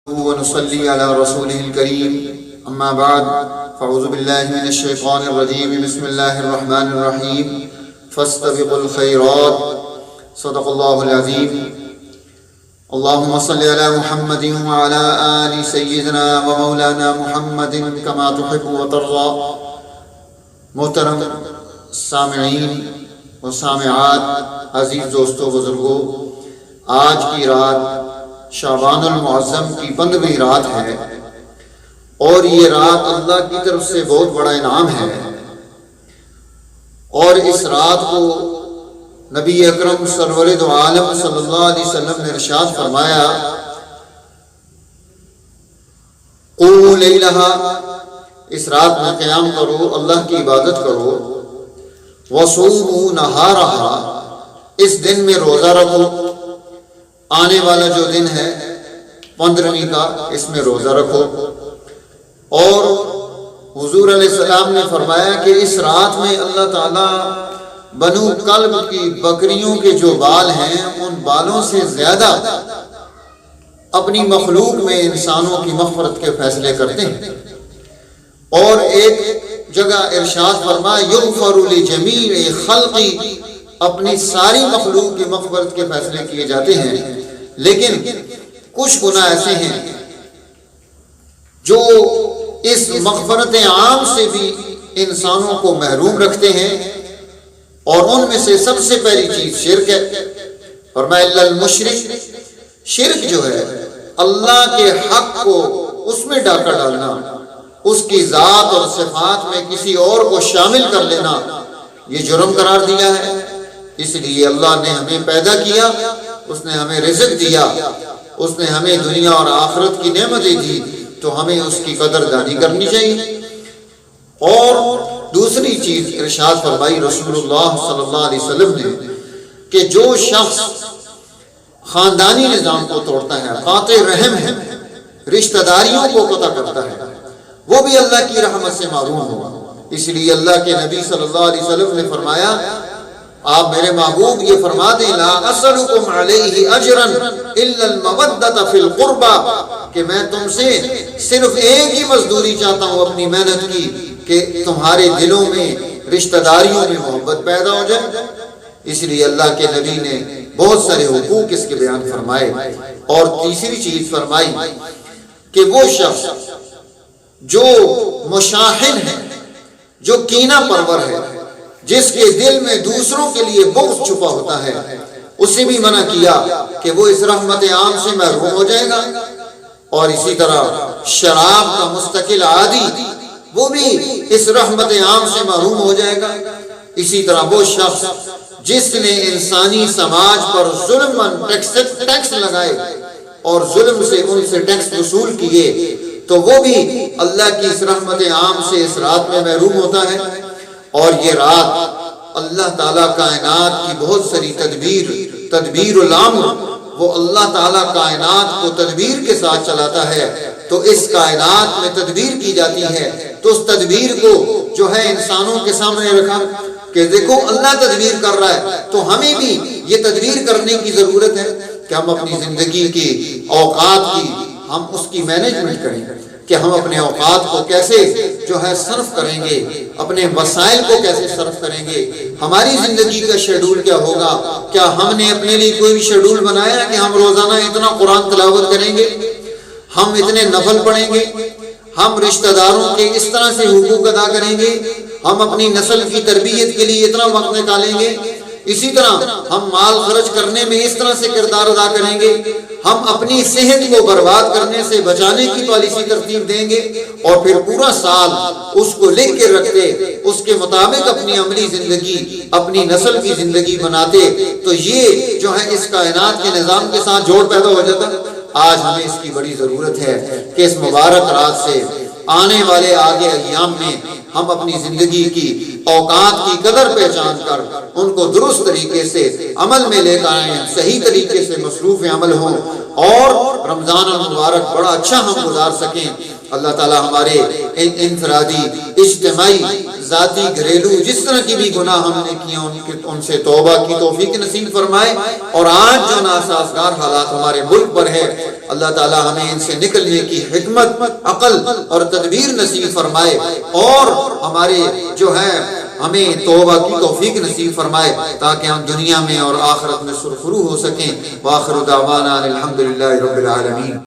ونصلي على رسوله الكريم أما بعد فأعوذ بالله من الشيطان الرجيم بسم الله الرحمن الرحيم فاستبقوا الخيرات صدق الله العظيم اللهم صل على محمد وعلى آل سيدنا ومولانا محمد كما تحب وترضى. محترم سامعین و سامعات، عزیز دوستو بزرگو، آج کی رات شعبان المعظم کی 15ویں رات ہے اور یہ رات اللہ کی طرف سے بہت بڑا انعام ہے. اور اس رات کو نبی اکرم سرور دو عالم صلی اللہ علیہ وسلم نے ارشاد فرمایا، قوموا لیلہا، اس رات میں قیام کرو، اللہ کی عبادت کرو، وصوموا نہارہا، اس دن میں روزہ رکھو. آنے والا جو دن ہے 15ویں کا، اس میں روزہ رکھو. اور حضور علیہ السلام نے فرمایا کہ اس رات میں اللہ تعالیٰ بنو کلب کی بکریوں کے جو بال ہیں ان بالوں سے زیادہ اپنی مخلوق میں انسانوں کی مغفرت کے فیصلے کرتے ہیں. اور ایک جگہ ارشاد فرمایا، یغفر لجمیع خلقی، اپنی ساری مخلوق کی مغفرت کے فیصلے کیے جاتے ہیں. لیکن کچھ گناہ ایسے ہیں جو اس مغفرت عام سے بھی انسانوں کو محروم رکھتے ہیں، اور ان میں سے سب سے پہلی چیز شرک ہے. فرمایا الا المشرک، شرک جو ہے اللہ کے حق کو اس میں ڈاکہ ڈالنا، اس کی ذات اور صفات میں کسی اور کو شامل کر لینا، یہ جرم قرار دیا ہے. اس لیے اللہ نے ہمیں پیدا کیا، اس نے ہمیں رزق دیا، اس نے ہمیں دنیا اور آخرت کی نعمتیں دی، تو ہمیں اس کی قدر دانی کرنی چاہیے. اور دوسری چیز ارشاد فرمائی رسول اللہ صلی اللہ علیہ وسلم نے کہ جو شخص خاندانی نظام کو توڑتا ہے، قاطع رحم ہے، رشتہ داریوں کو قطع کرتا ہے، وہ بھی اللہ کی رحمت سے محروم ہوگا. اس لیے اللہ کے نبی صلی اللہ علیہ وسلم نے فرمایا، آپ میرے محبوب یہ فرما دیں، لا اسألکم علیہ اجرا الا المودۃ فی القربى، کہ میں تم سے صرف ایک ہی مزدوری چاہتا ہوں اپنی محنت کی، کہ تمہارے دلوں میں رشتہ داریوں میں محبت پیدا ہو جائے. اس لیے اللہ کے نبی نے بہت سارے حقوق اس کے بیان فرمائے. اور تیسری چیز فرمائی کہ وہ شخص جو مشاحن ہے، جو کینہ پرور ہے، جس کے دل میں دوسروں کے لیے بغض چھپا ہوتا ہے، اسے بھی منع کیا کہ وہ اس رحمت عام سے محروم ہو جائے گا. اور اسی طرح شراب کا مستقل عادی، وہ بھی اس رحمت عام سے محروم ہو جائے گا. اسی طرح وہ شخص جس نے انسانی سماج پر ظلم ٹیکس لگائے اور ظلم سے ان سے ٹیکس وصول کیے، تو وہ بھی اللہ کی اس رحمت عام سے اس رات میں محروم ہوتا ہے. اور یہ رات اللہ تعالیٰ کائنات کی بہت ساری تدبیر الامر، وہ اللہ تعالیٰ کائنات کو تدبیر کے ساتھ چلاتا ہے. تو اس کائنات میں تدبیر کی جاتی ہے، تو اس تدبیر کو جو ہے انسانوں کے سامنے رکھا کہ دیکھو اللہ تدبیر کر رہا ہے، تو ہمیں بھی یہ تدبیر کرنے کی ضرورت ہے کہ ہم اپنی زندگی کی اوقات کی ہم اس کی مینجمنٹ کریں، کہ ہم اپنے اوقات کو کیسے جو ہے صرف کریں گے، اپنے وسائل کو کیسے صرف کریں گے. ہماری زندگی کا شیڈول کیا ہوگا؟ کیا ہم نے اپنے لیے کوئی شیڈول بنایا کہ ہم روزانہ اتنا قرآن تلاوت کریں گے، ہم اتنے نفل پڑھیں گے، ہم رشتہ داروں کے اس طرح سے حقوق ادا کریں گے، ہم اپنی نسل کی تربیت کے لیے اتنا وقت نکالیں گے، اسی طرح ہم مال خرچ کرنے میں اس طرح سے کردار ادا کریں گے، ہم اپنی صحت کو برباد کرنے سے بچانے کی پالیسی ترتیب دیں گے، اور پھر پورا سال اس کو لکھ کے رکھتے، اس کے مطابق اپنی عملی زندگی، اپنی نسل کی زندگی بناتے، تو یہ جو ہے اس کائنات کے نظام کے ساتھ جوڑ پیدا ہو جاتا. آج ہمیں اس کی بڑی ضرورت ہے کہ اس مبارک رات سے آنے والے آگے ایام میں ہم اپنی زندگی کی اوقات کی قدر پہچان کر ان کو درست طریقے سے عمل میں لے کر آئیں، صحیح طریقے سے مصروف عمل ہوں، اور رمضان المبارک بڑا اچھا ہم گزار سکیں. اللہ تعالی ہمارے انفرادی، اجتماعی، ذاتی، گھریلو جس طرح کی بھی گناہ ہم نے کیا ان سے توبہ کی توفیق نصیب فرمائے، اور آج جو ناسازگار حالات ہمارے ملک پر ہے اللہ تعالی ہمیں ان سے نکلنے کی حکمت، عقل اور تدبیر نصیب فرمائے، اور ہمارے جو ہے ہمیں توبہ کی توفیق نصیب فرمائے تاکہ ہم دنیا میں اور آخرت میں سرخرو ہو سکیں۔ وآخر دعوانا الحمدللہ رب العالمین۔